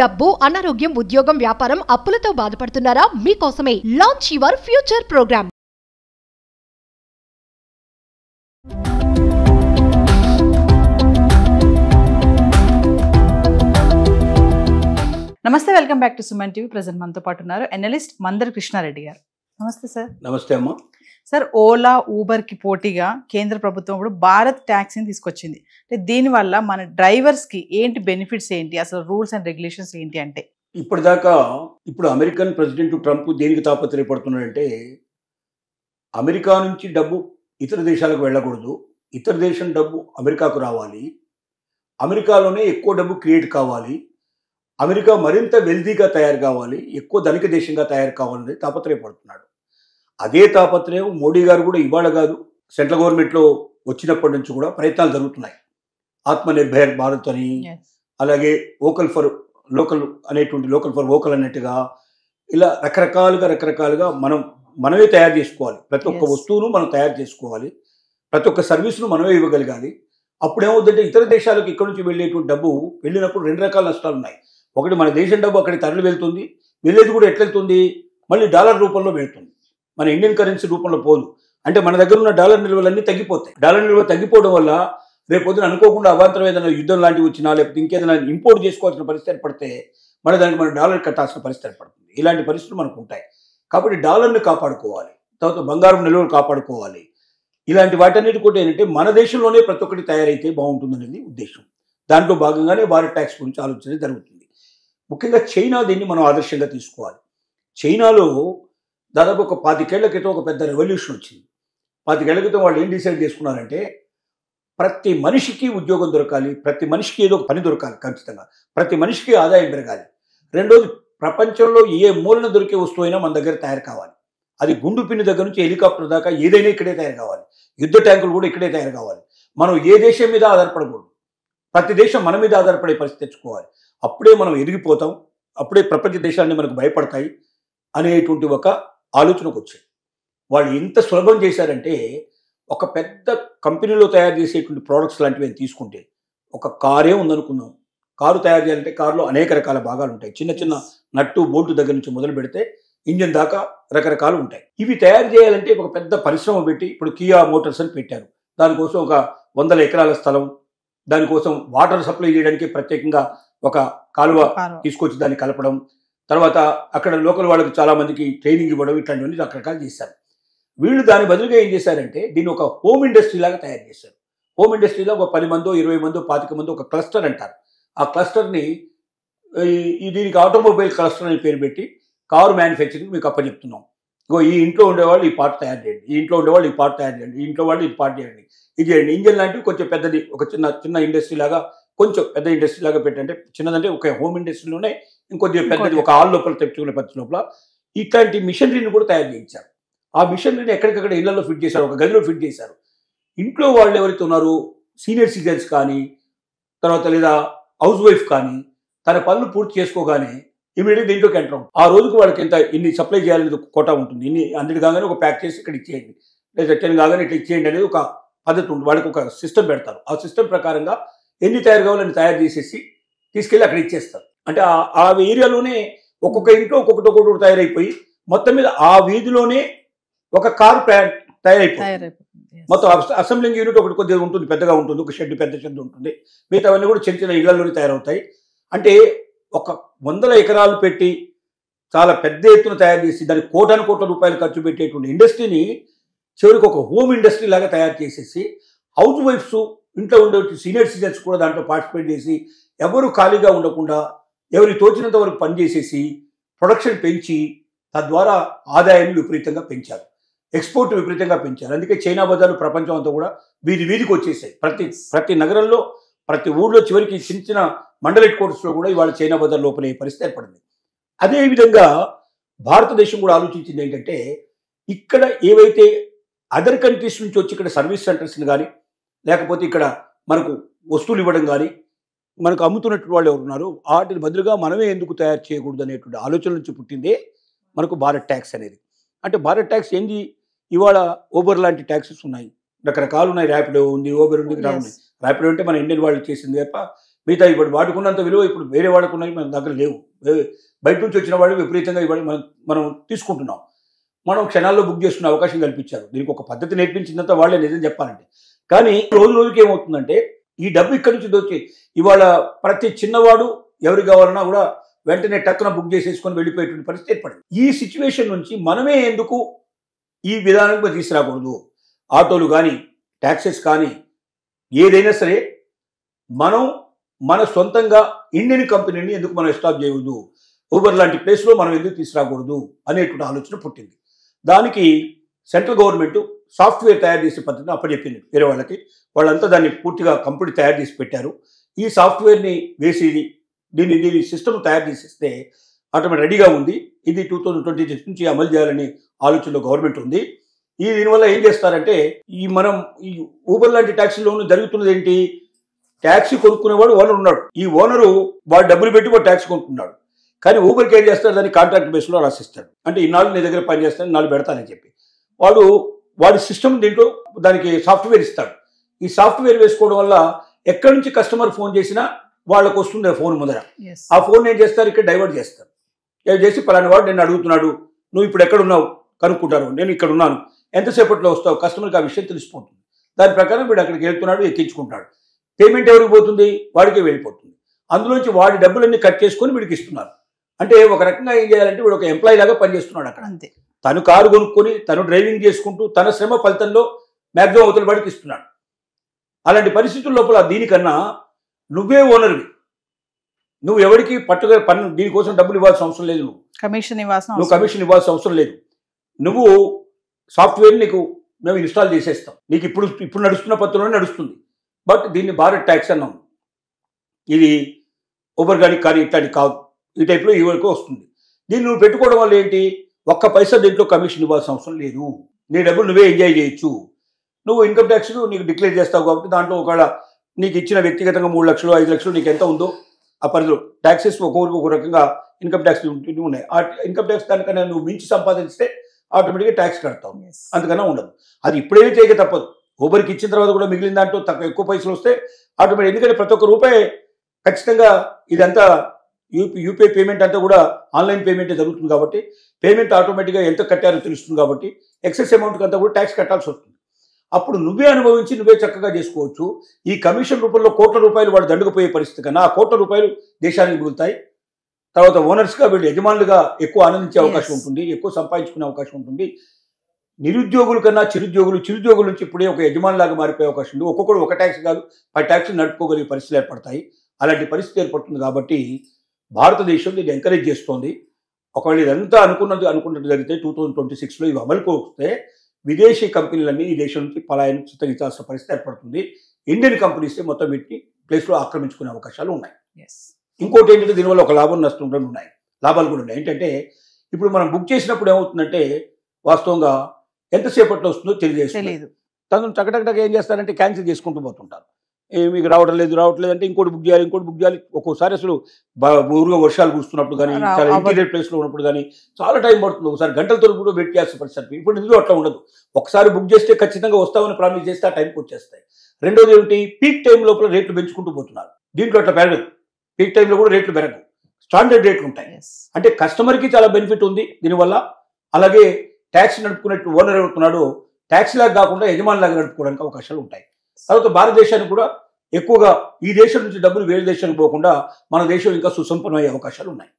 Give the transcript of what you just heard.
డబ్బు, అనారోగ్యం, ఉద్యోగం, వ్యాపారం, అప్పులతో బాధపడుతున్నారా? మీకోసమే లాంచ్ యువర్ ఫ్యూచర్ ప్రోగ్రామ్. నమస్తే, welcome back to Suman TV. Present మనతో పాటు ఉన్నారు ఎనలిస్ట్ మందర్ కృష్ణారెడ్డి గారు. నమస్తే సార్. నమస్తే అమ్మా. సార్, ఓలా, ఊబర్ కి పోటీగా కేంద్ర ప్రభుత్వం ఇప్పుడు భారత్ ట్యాక్సీని తీసుకొచ్చింది. అంటే దీనివల్ల మన డ్రైవర్స్ కి ఏంటి బెనిఫిట్స్, ఏంటి అసలు రూల్స్ అండ్ రెగ్యులేషన్స్ ఏంటి అంటే? ఇప్పుడు అమెరికన్ ప్రెసిడెంట్ ట్రంప్ దేనికి తాపత్రయపడుతున్నాడంటే, అమెరికా నుంచి డబ్బు ఇతర దేశాలకు వెళ్ళకూడదు, ఇతర దేశం డబ్బు అమెరికాకు రావాలి, అమెరికాలోనే ఎక్కువ డబ్బు క్రియేట్ కావాలి, అమెరికా మరింత వెల్దీగా తయారు కావాలి, ఎక్కువ ధనిక దేశంగా తయారు కావాలని తాపత్రయపడుతున్నాడు. అదే తాపత్రయం మోడీ గారు కూడా ఇవాళ కాదు, సెంట్రల్ గవర్నమెంట్లో వచ్చినప్పటి నుంచి కూడా ప్రయత్నాలు జరుగుతున్నాయి. ఆత్మనిర్భర్ భారత్ అని, అలాగే వోకల్ ఫర్ లోకల్ అనేటువంటి లోకల్ ఫర్ వోకల్ అన్నట్టుగా ఇలా రకరకాలుగా మనమే తయారు చేసుకోవాలి. ప్రతి ఒక్క వస్తువును మనం తయారు చేసుకోవాలి, ప్రతి ఒక్క సర్వీసును మనమే ఇవ్వగలగాలి. అప్పుడేమవుతుందంటే ఇతర దేశాలకు ఇక్కడ నుంచి వెళ్ళేటువంటి డబ్బు వెళ్ళినప్పుడు రెండు రకాల నష్టాలు ఉన్నాయి. ఒకటి, మన దేశం డబ్బు అక్కడికి తరలి వెళ్తుంది, వెళ్ళేది కూడా ఎట్లా వెళ్తుంది, మళ్ళీ డాలర్ రూపంలో వెళ్తుంది, మన ఇండియన్ కరెన్సీ రూపంలో పోదు. అంటే మన దగ్గర ఉన్న డాలర్ నిల్వలన్నీ తగ్గిపోతాయి. డాలర్ నిల్వ తగ్గిపోవడం వల్ల రేపొద్దున అనుకోకుండా అవాంతరం ఏదైనా యుద్ధం లాంటివి వచ్చినా, లేకపోతే ఇంకేదైనా ఇంపోర్ట్ చేసుకోవాల్సిన పరిస్థితి ఏర్పడితే దానికి మన డాలర్ కట్టాల్సిన పరిస్థితి ఏర్పడుతుంది. ఇలాంటి పరిస్థితులు మనకు ఉంటాయి. కాబట్టి డాలర్ని కాపాడుకోవాలి, తర్వాత బంగారం నిల్వలు కాపాడుకోవాలి. ఇలాంటి వాటన్నిటి కూడా ఏంటంటే మన దేశంలోనే ప్రతి ఒక్కటి తయారైతే బాగుంటుందనేది ఉద్దేశం. దాంట్లో భాగంగానే భారత్ ట్యాక్స్ గురించి ఆలోచన జరుగుతుంది. ముఖ్యంగా చైనా దీన్ని మనం ఆదర్శంగా తీసుకోవాలి. చైనాలో దాదాపు ఒక 25 ఏళ్ల క్రితం ఒక పెద్ద రెవల్యూషన్ వచ్చింది. 25 ఏళ్ల క్రితం వాళ్ళు ఏం డిసైడ్ చేసుకున్నారంటే, ప్రతి మనిషికి ఉద్యోగం దొరకాలి, ప్రతి మనిషికి ఏదో ఒక పని దొరకాలి, ఖచ్చితంగా ప్రతి మనిషికి ఆదాయం పెరగాలి. రెండోది, ప్రపంచంలో ఏ మూలన దొరికే వస్తువు అయినా మన దగ్గర తయారు కావాలి. అది గుండు పిన్ని దగ్గర నుంచి హెలికాప్టర్ దాకా ఏదైనా ఇక్కడే తయారు కావాలి. యుద్ధ ట్యాంకులు కూడా ఇక్కడే తయారు కావాలి. మనం ఏ దేశం మీద ఆధారపడకూడదు, ప్రతి దేశం మన మీద ఆధారపడే పరిస్థితి తెచ్చుకోవాలి. అప్పుడే మనం ఎదిగిపోతాం, అప్పుడే ప్రపంచ దేశాన్ని మనకు భయపడతాయి అనేటువంటి ఒక ఆలోచనకు వచ్చాయి. వాళ్ళు ఎంత సులభం చేశారంటే, ఒక పెద్ద కంపెనీలో తయారు చేసేటువంటి ప్రోడక్ట్స్ లాంటివి తీసుకుంటే, ఒక కారే ఉందనుకుందాం, కారు తయారు చేయాలంటే కారులో అనేక రకాల భాగాలు ఉంటాయి. చిన్న చిన్న నట్టు బోల్టు దగ్గర నుంచి మొదలు పెడితే ఇంజిన్ దాకా రకరకాలు ఉంటాయి. ఇవి తయారు చేయాలంటే ఒక పెద్ద పరిశ్రమ పెట్టి, ఇప్పుడు కియా మోటార్స్ అని పెట్టారు. దానికోసం ఒక 100 ఎకరాల స్థలం, దానికోసం వాటర్ సప్లై చేయడానికి ప్రత్యేకంగా ఒక కాలువ తీసుకొచ్చి దాన్ని కలపడం, తర్వాత అక్కడ లోకల్ వాళ్ళకి చాలా మందికి ట్రైనింగ్ ఇవ్వడం, ఇట్లాంటివన్నీ రకరకాలు చేశారు. వీళ్ళు దాని బదులుగా ఏం చేశారంటే, దీన్ని ఒక హోమ్ ఇండస్ట్రీ లాగా తయారు చేశారు. హోమ్ ఇండస్ట్రీలో ఒక 10 మందో 20 మందో 25 మందో ఒక క్లస్టర్ అంటారు. ఆ క్లస్టర్ని దీనికి ఆటోమొబైల్ క్లస్టర్ అని పేరు పెట్టి కారు మ్యానుఫ్యాక్చరింగ్ మీకు అప్పచెప్తున్నాం. ఈ ఇంట్లో ఉండేవాళ్ళు ఈ పార్ట్ తయారు చేయండి, ఈ ఇంట్లో ఉండేవాళ్ళు ఈ పార్ట్ తయారు చేయండి, ఈ ఇంట్లో వాళ్ళు ఈ పార్ట్ చేయండి, ఇది చేయండి. ఇంజన్ లాంటివి కొంచెం పెద్దది, ఒక చిన్న ఇండస్ట్రీ లాగా, కొంచెం పెద్ద ఇండస్ట్రీ లాగా పెట్టంటే, చిన్నదంటే ఒక హోమ్ ఇండస్ట్రీలోనే ఇంకొద్దిగా పెద్దది, ఒక హాల్ లోపల తెచ్చుకునే పద్ధతి లోపల ఇట్లాంటి మిషనరీని కూడా తయారు చేయించారు. ఆ మిషనరీని ఎక్కడికక్కడ ఇళ్లలో ఫిట్ చేశారు, ఒక గదిలో ఫిట్ చేశారు. ఇంట్లో వాళ్ళు ఎవరైతే ఉన్నారో సీనియర్ సిటిజన్స్ కానీ, తర్వాత లేదా హౌస్ వైఫ్ కానీ, తన పనులు పూర్తి చేసుకోగానే ఇమీడియట్గా దీంట్లోకి ఎంటర్ అవుతుంది. ఆ రోజుకి వాళ్ళకి ఇన్ని సప్లై చేయాలనేది ఒక కోటా ఉంటుంది. ఇన్ని 100 కాగానే ఒక ప్యాక్ చేసి ఇక్కడ ఇచ్చేయండి, లేదా 10 కాగానే ఇట్లా ఇచ్చేయండి అనేది ఒక పద్ధతి ఉంటుంది. వాళ్ళకి ఒక సిస్టమ్ పెడతారు. ఆ సిస్టమ్ ప్రకారంగా ఎన్ని తయారు కావాలని తయారు చేసేసి తీసుకెళ్ళి అక్కడ ఇచ్చేస్తారు. అంటే ఆ ఏరియాలోనే ఒక్కొక్క ఇంట్లో ఒక్కొక్కటి తయారైపోయి మొత్తం మీద ఆ వీధిలోనే ఒక కారు తయారైపోతుంది. మొత్తం అసెంబ్లింగ్ యూనిట్ ఒకటి కొద్దిగా ఉంటుంది, పెద్దగా ఉంటుంది, ఒక పెద్ద షెడ్ ఉంటుంది. మిగతావన్నీ కూడా చిన్న చిన్న ఇళ్లలోనే తయారవుతాయి. అంటే ఒక 100 ఎకరాలు పెట్టి చాలా పెద్ద ఎత్తున తయారు చేసి దానికి కోట్ల రూపాయలు ఖర్చు పెట్టేటువంటి ఇండస్ట్రీని చివరికి ఒక హోమ్ ఇండస్ట్రీ లాగా తయారు చేసేసి, హౌస్ వైఫ్స్, ఇంట్లో ఉండే సీనియర్ సిటిజన్స్ కూడా దాంట్లో పార్టిసిపేట్ చేసి, ఎవరు ఖాళీగా ఉండకుండా ఎవరికి తోచినంత వరకు పనిచేసేసి ప్రొడక్షన్ పెంచి తద్వారా ఆదాయాన్ని విపరీతంగా పెంచారు, ఎక్స్పోర్ట్ విపరీతంగా పెంచారు. అందుకే చైనా బజార్లు ప్రపంచం అంతా కూడా వీధికి వచ్చేసాయి. ప్రతి నగరంలో, ప్రతి ఊళ్ళో, చివరికి చిన్న మండల హెడ్ క్వార్టర్స్లో కూడా ఇవాళ చైనా బజార్ లోపలే పరిస్థితి ఏర్పడింది. అదేవిధంగా భారతదేశం కూడా ఆలోచించింది ఏంటంటే, ఇక్కడ ఏవైతే అదర్ కంట్రీస్ నుంచి వచ్చి ఇక్కడ సర్వీస్ సెంటర్స్ని కానీ, లేకపోతే ఇక్కడ మనకు వస్తువులు ఇవ్వడం కానీ, మనకు అమ్ముతున్నటువంటి వాళ్ళు ఎవరు ఉన్నారు, వాటిని బదులుగా మనమే ఎందుకు తయారు చేయకూడదు అనేటువంటి ఆలోచన నుంచి పుట్టిందే మనకు భారత్ ట్యాక్స్ అనేది. అంటే భారత్ ట్యాక్స్ ఏంది, ఇవాళ ఊబర్ లాంటి ట్యాక్సెస్ ఉన్నాయి, రకరకాలు ఉన్నాయి. ర్యాపిడో ఉంది, ఊబర్ ఉంది, ఉన్నాయి. ర్యాపిడో అంటే మన ఇండియన్ వాళ్ళు చేసింది తప్ప మిగతా ఇప్పుడు వాడుకున్నంత విలువ ఇప్పుడు వేరే వాడుకున్నవి మన దగ్గర లేవు. బయట నుంచి వచ్చిన వాళ్ళు విపరీతంగా ఇవాళ మనం తీసుకుంటున్నాం. మనం క్షణాల్లో బుక్ చేసుకునే అవకాశం కల్పించారు. దీనికి ఒక పద్ధతి నేర్పించిందంతా వాళ్ళే నిజం చెప్పాలంటే. కానీ రోజు రోజుకి ఏమవుతుందంటే ఈ డబ్బు ఇక్కడి నుంచి దొరికి ఇవాళ ప్రతి చిన్నవాడు ఎవరికి కావాలన్నా కూడా వెంటనే టక్కున బుక్ చేసేసుకొని వెళ్ళిపోయేటువంటి పరిస్థితి ఏర్పడింది. ఈ సిచ్యువేషన్ నుంచి మనమే ఎందుకు ఈ విధానంగా తీసుకురాకూడదు? ఆటోలు కానీ ట్యాక్సెస్ కానీ ఏదైనా సరే మనం మన సొంతంగా ఇండియన్ కంపెనీని ఎందుకు మనం ఎస్టాబ్లిష్ చేయకూడదు? ఊబర్ లాంటి ప్లేస్లో మనం ఎందుకు తీసుకురాకూడదు అనేటువంటి ఆలోచన పుట్టింది. దానికి సెంట్రల్ గవర్నమెంట్ సాఫ్ట్వేర్ తయారు చేసే పద్ధతిని అప్పచెప్పింది వేరే వాళ్ళకి. వాళ్ళంతా దాన్ని పూర్తిగా కంప్యూటర్ తయారు చేసి పెట్టారు. ఈ సాఫ్ట్వేర్ని వేసి దీని సిస్టమ్ తయారు చేసేస్తే ఆటోమేటిక్ రెడీగా ఉంది. ఇది 2026 నుంచి అమలు చేయాలని ఆలోచనలో గవర్నమెంట్ ఉంది. దీనివల్ల ఏం చేస్తారంటే ఈ ఊబర్ లాంటి ట్యాక్సీలోనూ జరుగుతున్నది ఏంటి? ట్యాక్సీ కొనుక్కునేవాడు ఓనర్ ఉన్నాడు. ఈ ఓనరు వాడు డబ్బులు పెట్టి వాడు ట్యాక్సీ కొనుక్కున్నాడు. కానీ ఊబర్కి ఏం చేస్తాడు? దాన్ని కాంట్రాక్ట్ బేస్లో రాసిస్తాడు. అంటే ఇన్నాళ్ళు నీ దగ్గర పని చేస్తాను, ఇన్నాళ్ళు పెడతానని చెప్పి వాడి సిస్టమ్ దీంట్లో దానికి సాఫ్ట్వేర్ ఇస్తాడు. ఈ సాఫ్ట్వేర్ వేసుకోవడం వల్ల ఎక్కడి నుంచి కస్టమర్ ఫోన్ చేసినా వాళ్ళకు వస్తుంది ఆ ఫోన్ ముందర. ఆ ఫోన్ ఏం చేస్తారు? ఇక్కడ డైవర్ట్ చేస్తారు. చేసి పలానా వాడు నేను అడుగుతున్నాడు, నువ్వు ఇప్పుడు ఎక్కడ ఉన్నావు కనుక్కుంటారు. నేను ఇక్కడ ఉన్నాను, ఎంతసేపట్లో వస్తావు? కస్టమర్కి ఆ విషయం తెలిసిపోతుంది. దాని ప్రకారం వీడు అక్కడికి వెళ్తున్నాడు, ఎక్కించుకుంటాడు. పేమెంట్ ఎవరికి పోతుంది? వాడికే వెళ్ళిపోతుంది. అందులోంచి వాడి డబ్బులన్నీ కట్ చేసుకొని వీడికి ఇస్తున్నారు. అంటే ఒక రకంగా ఏం చేయాలంటే వీడు ఒక ఎంప్లాయీ లాగా పనిచేస్తున్నాడు అక్కడ. అంతే. తను కారు కొనుక్కొని తను డ్రైవింగ్ చేసుకుంటూ తన శ్రమ ఫలితంలో మ్యాక్సిమం అవతల వాడికి ఇస్తున్నాడు. అలాంటి పరిస్థితుల లోపల దీనికన్నా నువ్వే ఓనర్వి, నువ్వు ఎవరికి పట్టుగా పన్ను దీనికోసం డబ్బులు ఇవ్వాల్సిన అవసరం లేదు. నువ్వు కమిషన్ ఇవ్వాల్సిన అవసరం లేదు. నువ్వు సాఫ్ట్వేర్ మేము ఇన్స్టాల్ చేసేస్తాం. నీకు ఇప్పుడు నడుస్తున్న పద్ధతిలోనే నడుస్తుంది. బట్ దీన్ని భారత్ ట్యాక్స్ అన్నాం. ఇది ఊబర్ కానీ ఇట్లాంటి కాదు. ఈ టైప్లో ఈ వరకు వస్తుంది. దీన్ని నువ్వు పెట్టుకోవడం వల్ల ఏంటి? ఒక్క పైసా దీంట్లో కమిషన్ ఇవ్వాల్సిన అవసరం లేదు. నీ డబ్బులు నువ్వే ఎంజాయ్ చేయొచ్చు. నువ్వు ఇన్కమ్ ట్యాక్స్ నీకు డిక్లేర్ చేస్తావు కాబట్టి దాంట్లో ఒకవేళ నీకు ఇచ్చిన వ్యక్తిగతంగా 3 లక్షలు 5 లక్షలు నీకు ఎంత ఉందో ఆ పరిధిలో ట్యాక్సెస్ ఒక్కొక్కరికి ఒక రకంగా ఇన్కమ్ ట్యాక్స్ ఉన్నాయి. ఆ ఇన్కమ్ ట్యాక్స్ దానికన్నా నువ్వు మించి సంపాదిస్తే ఆటోమేటిక్గా ట్యాక్స్ కడతావు. అంతకన్నా ఉండదు. అది ఇప్పుడేమీ చేయక తప్పదు. ఊబర్కి ఇచ్చిన తర్వాత కూడా మిగిలిన దాంట్లో ఎక్కువ పైసలు వస్తే ఆటోమేటిక్, ఎందుకంటే ప్రతి ఒక్క రూపాయి ఖచ్చితంగా ఇదంతా యూపీఐ పేమెంట్ అంతా కూడా ఆన్లైన్ పేమెంటే జరుగుతుంది కాబట్టి పేమెంట్ ఆటోమేటిక్గా ఎంత కట్టారో తెలుస్తుంది కాబట్టి ఎక్సెస్ అమౌంట్కి అంతా కూడా ట్యాక్స్ కట్టాల్సి వస్తుంది. అప్పుడు నువ్వే అనుభవించి నువ్వే చక్కగా చేసుకోవచ్చు. ఈ కమిషన్ రూపంలో కోట్ల రూపాయలు వాడు దండుకుపోయే పరిస్థితి కన్నా ఆ కోట్ల రూపాయలు దేశానికి మిగులుతాయి. తర్వాత ఓనర్స్గా వీళ్ళు యజమానులుగా ఎక్కువ ఆనందించే అవకాశం ఉంటుంది, ఎక్కువ సంపాదించుకునే అవకాశం ఉంటుంది. నిరుద్యోగుల కన్నా చిరుద్యోగుల నుంచి ఇప్పుడే ఒక యజమానిలాగా మారిపోయే అవకాశం ఉంది. ఒక్కొక్కడు ఒక ట్యాక్సీ కాదు 10 ట్యాక్సీలు నడుపుకోగలిగే పరిస్థితులు ఏర్పడతాయి. అలాంటి పరిస్థితి ఏర్పడుతుంది కాబట్టి భారతదేశం దీన్ని ఎంకరేజ్ చేస్తోంది. ఒకవేళ ఇదంతా అనుకున్నట్టు జరిగితే 2026లో ఇవి అమలుకు వస్తే విదేశీ కంపెనీలన్నీ ఈ దేశం నుంచి పలాయనం చిత్తగించాల్సిన పరిస్థితి ఏర్పడుతుంది. ఇండియన్ కంపెనీస్ మొత్తం వీటిని ప్లేస్లో ఆక్రమించుకునే అవకాశాలు ఉన్నాయి. ఇంకోటి ఏంటంటే దీనివల్ల ఒక లాభం నష్టం రెండు ఉన్నాయి, లాభాలు కూడా ఉన్నాయి. ఏంటంటే ఇప్పుడు మనం బుక్ చేసినప్పుడు ఏమవుతుందంటే వాస్తవంగా ఎంతసేపట్లో వస్తుందో తెలియదు. తను టకటక ఏం చేస్తారంటే క్యాన్సిల్ చేసుకుంటూ పోతుంటారు. మీకు రావడం లేదు అంటే ఇంకోటి బుక్ చేయాలి. ఒక్కోసారి అసలు ఊరుగా వర్షాలు కురుస్తున్నప్పుడు కానీ చాలా ఇంటీరియర్ ప్లేస్లో ఉన్నప్పుడు కానీ చాలా టైం పడుతుంది. ఒకసారి గంటల తరపు కూడా వెయిట్ చేయాల్సిన పరిస్థితి. ఇప్పుడు ఇందులో అట్లా ఉండదు. ఒకసారి బుక్ చేస్తే ఖచ్చితంగా వస్తామని ప్రామిస్ చేస్తే ఆ టైంకి వచ్చేస్తాయి. రెండోది ఏమిటి, పీక్ టైం లోపల రేట్లు పెంచుకుంటూ పోతున్నారు. దీంట్లో అట్లా పెరగదు. పీక్ టైంలో కూడా రేట్లు పెరగవు, స్టాండర్డ్ రేట్లు ఉంటాయి. అంటే కస్టమర్కి చాలా బెనిఫిట్ ఉంది దీనివల్ల. అలాగే ట్యాక్సీ నడుపుకున్నట్టు ఓనర్ అవుతున్నాడు, ట్యాక్సీ లాగా కాకుండా యజమాని లాగా నడుపుకోవడానికి అవకాశాలు ఉంటాయి. తర్వాత భారతదేశానికి కూడా ఎక్కువగా ఈ దేశం నుంచి డబ్బులు వేరే దేశానికి పోకుండా మన దేశం ఇంకా సుసంపన్నమయ్యే అవకాశాలు ఉన్నాయి.